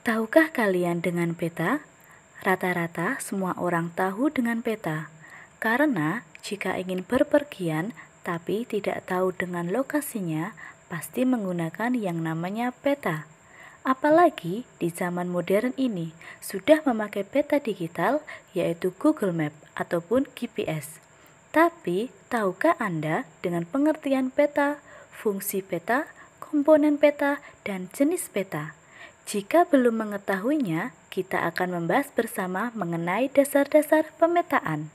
Tahukah kalian dengan peta? Rata-rata semua orang tahu dengan peta. Karena jika ingin berpergian tapi tidak tahu dengan lokasinya, pasti menggunakan yang namanya peta. Apalagi di zaman modern ini sudah memakai peta digital yaitu Google Map ataupun GPS. Tapi tahukah Anda dengan pengertian peta, fungsi peta, komponen peta, dan jenis peta? Jika belum mengetahuinya, kita akan membahas bersama mengenai dasar-dasar pemetaan.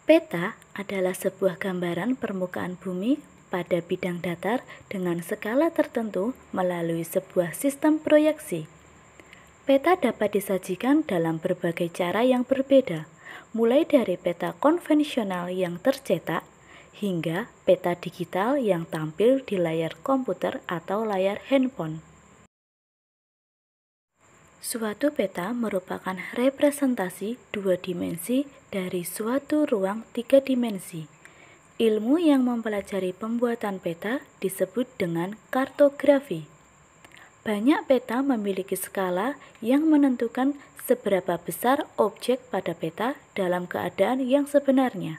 Peta adalah sebuah gambaran permukaan bumi pada bidang datar dengan skala tertentu melalui sebuah sistem proyeksi. Peta dapat disajikan dalam berbagai cara yang berbeda, mulai dari peta konvensional yang tercetak hingga peta digital yang tampil di layar komputer atau layar handphone. Suatu peta merupakan representasi dua dimensi dari suatu ruang tiga dimensi. Ilmu yang mempelajari pembuatan peta disebut dengan kartografi. Banyak peta memiliki skala yang menentukan seberapa besar objek pada peta dalam keadaan yang sebenarnya.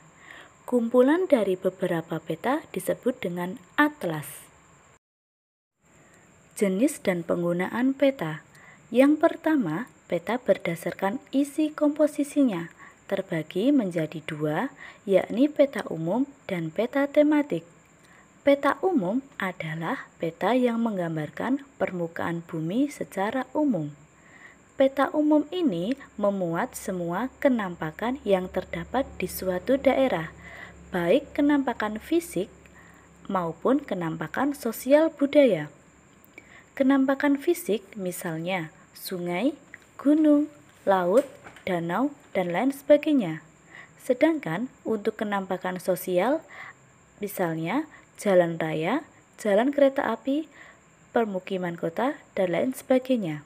Kumpulan dari beberapa peta disebut dengan atlas. Jenis dan penggunaan peta. Yang pertama, peta berdasarkan isi komposisinya, terbagi menjadi dua, yakni peta umum dan peta tematik. Peta umum adalah peta yang menggambarkan permukaan bumi secara umum. Peta umum ini memuat semua kenampakan yang terdapat di suatu daerah, baik kenampakan fisik maupun kenampakan sosial budaya. Kenampakan fisik misalnya sungai, gunung, laut, danau, dan lain sebagainya. Sedangkan untuk kenampakan sosial, misalnya jalan raya, jalan kereta api, permukiman kota, dan lain sebagainya.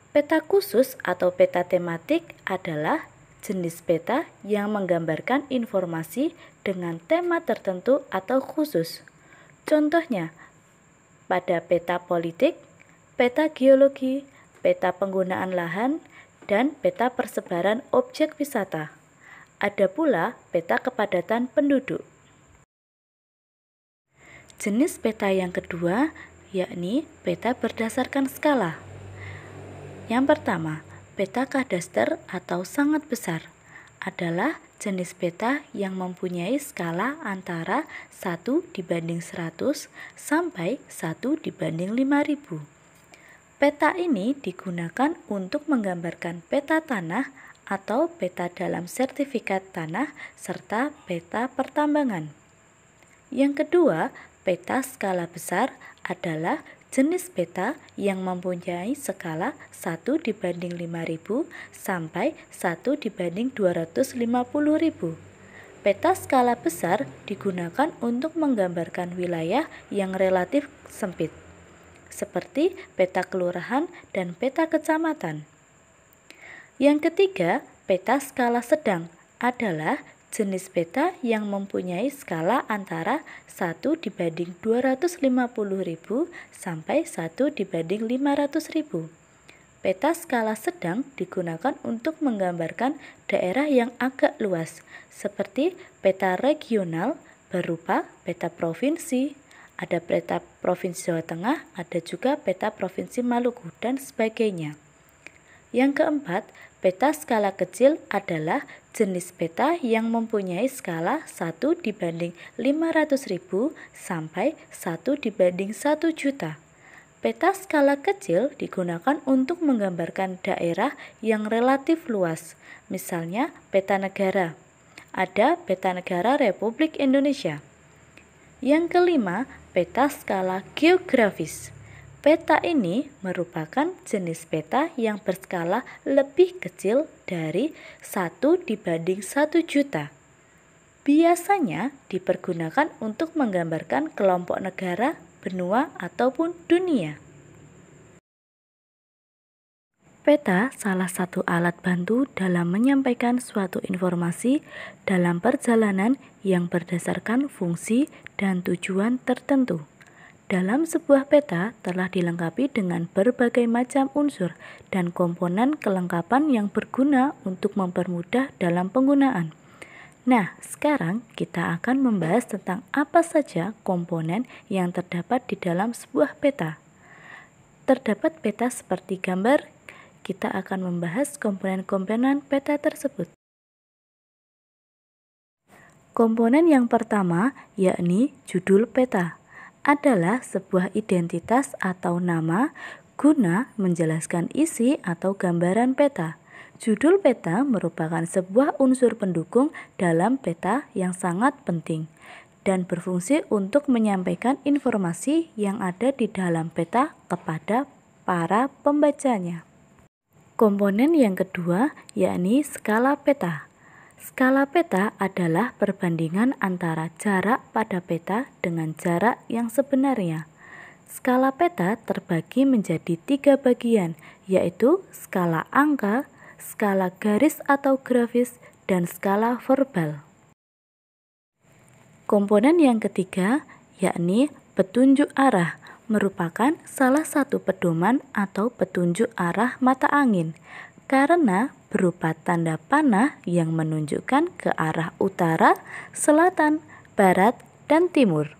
Peta khusus atau peta tematik adalah jenis peta yang menggambarkan informasi dengan tema tertentu atau khusus. Contohnya, pada peta politik, peta geologi, peta penggunaan lahan, dan peta persebaran objek wisata. Ada pula peta kepadatan penduduk. Jenis peta yang kedua yakni peta berdasarkan skala. Yang pertama, peta kadaster atau sangat besar adalah jenis peta yang mempunyai skala antara 1:100 sampai 1:5000. Peta ini digunakan untuk menggambarkan peta tanah atau peta dalam sertifikat tanah serta peta pertambangan. Yang kedua, peta skala besar adalah jenis peta yang mempunyai skala 1:5000 sampai 1:250.000. Peta skala besar digunakan untuk menggambarkan wilayah yang relatif sempit, seperti peta kelurahan dan peta kecamatan. Yang ketiga, peta skala sedang adalah jenis peta yang mempunyai skala antara 1:250.000 sampai 1:500.000. Peta skala sedang digunakan untuk menggambarkan daerah yang agak luas, seperti peta regional berupa peta provinsi. Ada peta Provinsi Jawa Tengah, ada juga peta Provinsi Maluku, dan sebagainya. Yang keempat, peta skala kecil adalah jenis peta yang mempunyai skala 1:500.000 sampai 1:1 juta. Peta skala kecil digunakan untuk menggambarkan daerah yang relatif luas, misalnya peta negara. Ada peta negara Republik Indonesia. Yang kelima, peta skala geografis. Peta ini merupakan jenis peta yang berskala lebih kecil dari 1:1 juta. Biasanya dipergunakan untuk menggambarkan kelompok negara, benua, ataupun dunia. Peta salah satu alat bantu dalam menyampaikan suatu informasi dalam perjalanan yang berdasarkan fungsi dan tujuan tertentu. Dalam sebuah peta telah dilengkapi dengan berbagai macam unsur dan komponen kelengkapan yang berguna untuk mempermudah dalam penggunaan. Nah, sekarang kita akan membahas tentang apa saja komponen yang terdapat di dalam sebuah peta. Terdapat peta seperti gambar, kita akan membahas komponen-komponen peta tersebut. Komponen yang pertama, yakni judul peta, adalah sebuah identitas atau nama guna menjelaskan isi atau gambaran peta. Judul peta merupakan sebuah unsur pendukung dalam peta yang sangat penting dan berfungsi untuk menyampaikan informasi yang ada di dalam peta kepada para pembacanya. Komponen yang kedua, yakni skala peta. Skala peta adalah perbandingan antara jarak pada peta dengan jarak yang sebenarnya. Skala peta terbagi menjadi 3 bagian, yaitu skala angka, skala garis atau grafis, dan skala verbal. Komponen yang ketiga, yakni petunjuk arah, merupakan salah satu pedoman atau petunjuk arah mata angin, karena berupa tanda panah yang menunjukkan ke arah utara, selatan, barat, dan timur.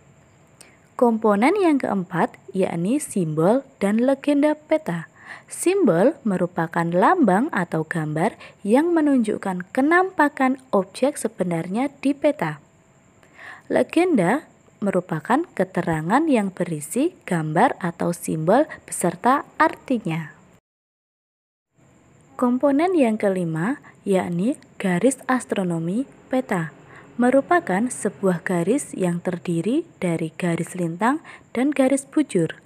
Komponen yang keempat yakni simbol dan legenda peta. Simbol merupakan lambang atau gambar yang menunjukkan kenampakan objek sebenarnya di peta. Legenda merupakan keterangan yang berisi gambar atau simbol beserta artinya. Komponen yang kelima, yakni garis astronomi peta, merupakan sebuah garis yang terdiri dari garis lintang dan garis bujur.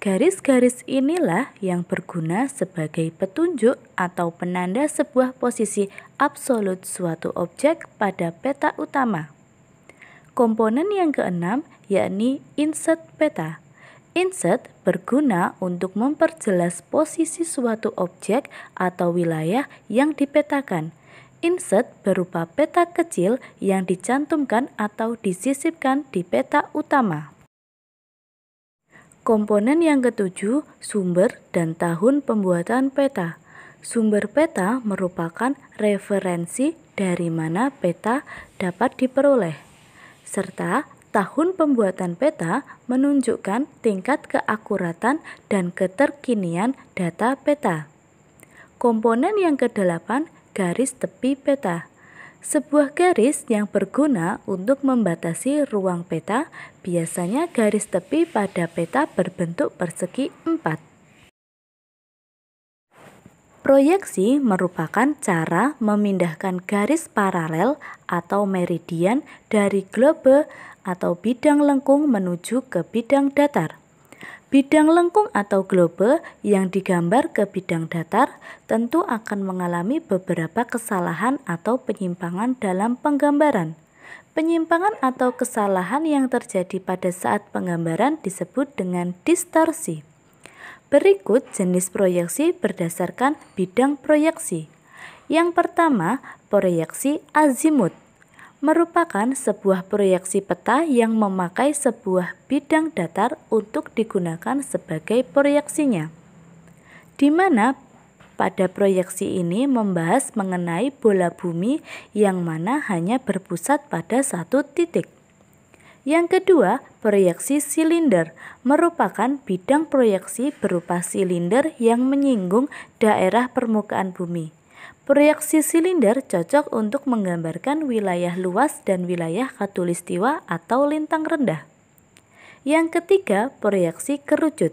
Garis-garis inilah yang berguna sebagai petunjuk atau penanda sebuah posisi absolut suatu objek pada peta utama. Komponen yang keenam, yakni inset peta. Inset berguna untuk memperjelas posisi suatu objek atau wilayah yang dipetakan. Inset berupa peta kecil yang dicantumkan atau disisipkan di peta utama. Komponen yang ketujuh, sumber dan tahun pembuatan peta. Sumber peta merupakan referensi dari mana peta dapat diperoleh, serta tahun pembuatan peta menunjukkan tingkat keakuratan dan keterkinian data peta. Komponen yang kedelapan, garis tepi peta. Sebuah garis yang berguna untuk membatasi ruang peta, biasanya garis tepi pada peta berbentuk persegi 4. Proyeksi merupakan cara memindahkan garis paralel atau meridian dari globe atau bidang lengkung menuju ke bidang datar. Bidang lengkung atau globe yang digambar ke bidang datar tentu akan mengalami beberapa kesalahan atau penyimpangan dalam penggambaran. Penyimpangan atau kesalahan yang terjadi pada saat penggambaran disebut dengan distorsi. Berikut jenis proyeksi berdasarkan bidang proyeksi. Yang pertama, proyeksi azimut merupakan sebuah proyeksi peta yang memakai sebuah bidang datar untuk digunakan sebagai proyeksinya, di mana pada proyeksi ini membahas mengenai bola bumi yang mana hanya berpusat pada satu titik. Yang kedua, proyeksi silinder merupakan bidang proyeksi berupa silinder yang menyinggung daerah permukaan bumi. Proyeksi silinder cocok untuk menggambarkan wilayah luas dan wilayah khatulistiwa atau lintang rendah. Yang ketiga, proyeksi kerucut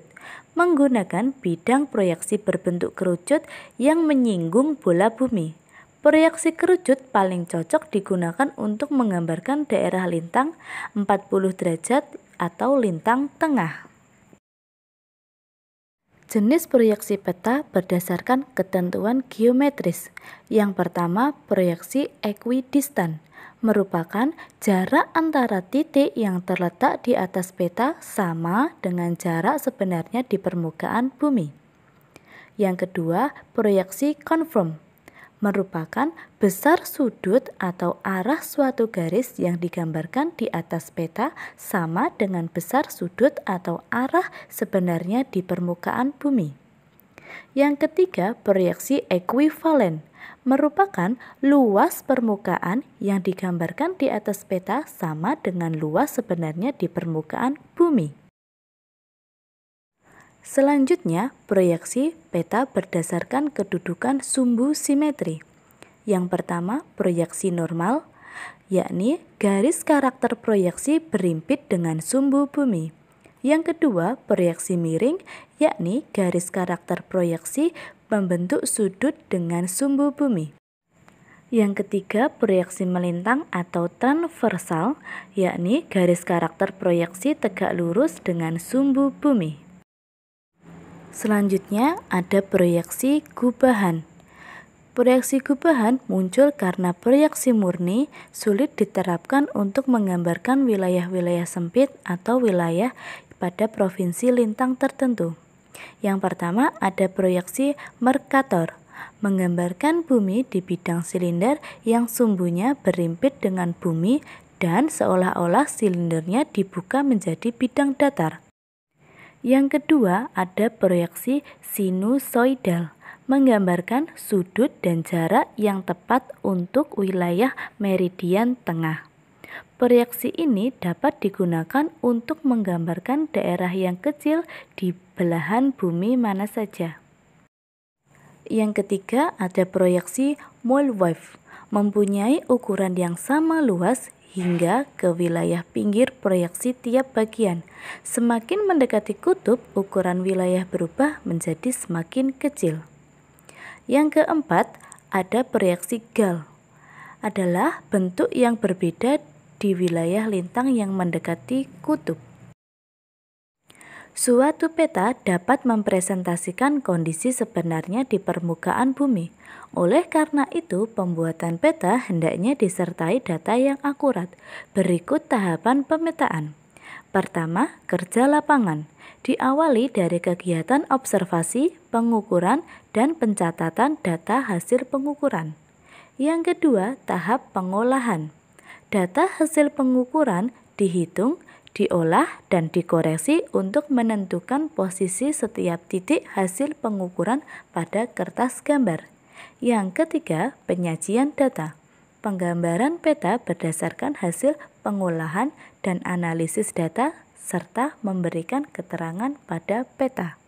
menggunakan bidang proyeksi berbentuk kerucut yang menyinggung bola bumi. Proyeksi kerucut paling cocok digunakan untuk menggambarkan daerah lintang 40 derajat atau lintang tengah. Jenis proyeksi peta berdasarkan ketentuan geometris. Yang pertama, proyeksi equidistant merupakan jarak antara titik yang terletak di atas peta sama dengan jarak sebenarnya di permukaan bumi. Yang kedua, proyeksi conform merupakan besar sudut atau arah suatu garis yang digambarkan di atas peta sama dengan besar sudut atau arah sebenarnya di permukaan bumi. Yang ketiga, proyeksi ekuivalen merupakan luas permukaan yang digambarkan di atas peta sama dengan luas sebenarnya di permukaan bumi. Selanjutnya, proyeksi peta berdasarkan kedudukan sumbu simetri. Yang pertama, proyeksi normal, yakni garis karakter proyeksi berimpit dengan sumbu bumi. Yang kedua, proyeksi miring, yakni garis karakter proyeksi membentuk sudut dengan sumbu bumi. Yang ketiga, proyeksi melintang atau transversal, yakni garis karakter proyeksi tegak lurus dengan sumbu bumi. Selanjutnya ada proyeksi gubahan. Proyeksi gubahan muncul karena proyeksi murni sulit diterapkan untuk menggambarkan wilayah-wilayah sempit atau wilayah pada provinsi lintang tertentu. Yang pertama ada proyeksi Mercator, menggambarkan bumi di bidang silinder yang sumbunya berimpit dengan bumi dan seolah-olah silindernya dibuka menjadi bidang datar. Yang kedua ada proyeksi sinusoidal, menggambarkan sudut dan jarak yang tepat untuk wilayah meridian tengah. Proyeksi ini dapat digunakan untuk menggambarkan daerah yang kecil di belahan bumi mana saja. Yang ketiga ada proyeksi Mollweif, mempunyai ukuran yang sama luas hingga ke wilayah pinggir proyeksi tiap bagian. Semakin mendekati kutub, ukuran wilayah berubah menjadi semakin kecil. Yang keempat, ada proyeksi Gall. Adalah bentuk yang berbeda di wilayah lintang yang mendekati kutub. Suatu peta dapat mempresentasikan kondisi sebenarnya di permukaan bumi. Oleh karena itu, pembuatan peta hendaknya disertai data yang akurat. Berikut tahapan pemetaan. Pertama, kerja lapangan. Diawali dari kegiatan observasi, pengukuran, dan pencatatan data hasil pengukuran. Yang kedua, tahap pengolahan. Data hasil pengukuran dihitung, diolah, dan dikoreksi untuk menentukan posisi setiap titik hasil pengukuran pada kertas gambar. Yang ketiga, penyajian data. Penggambaran peta berdasarkan hasil pengolahan dan analisis data serta memberikan keterangan pada peta.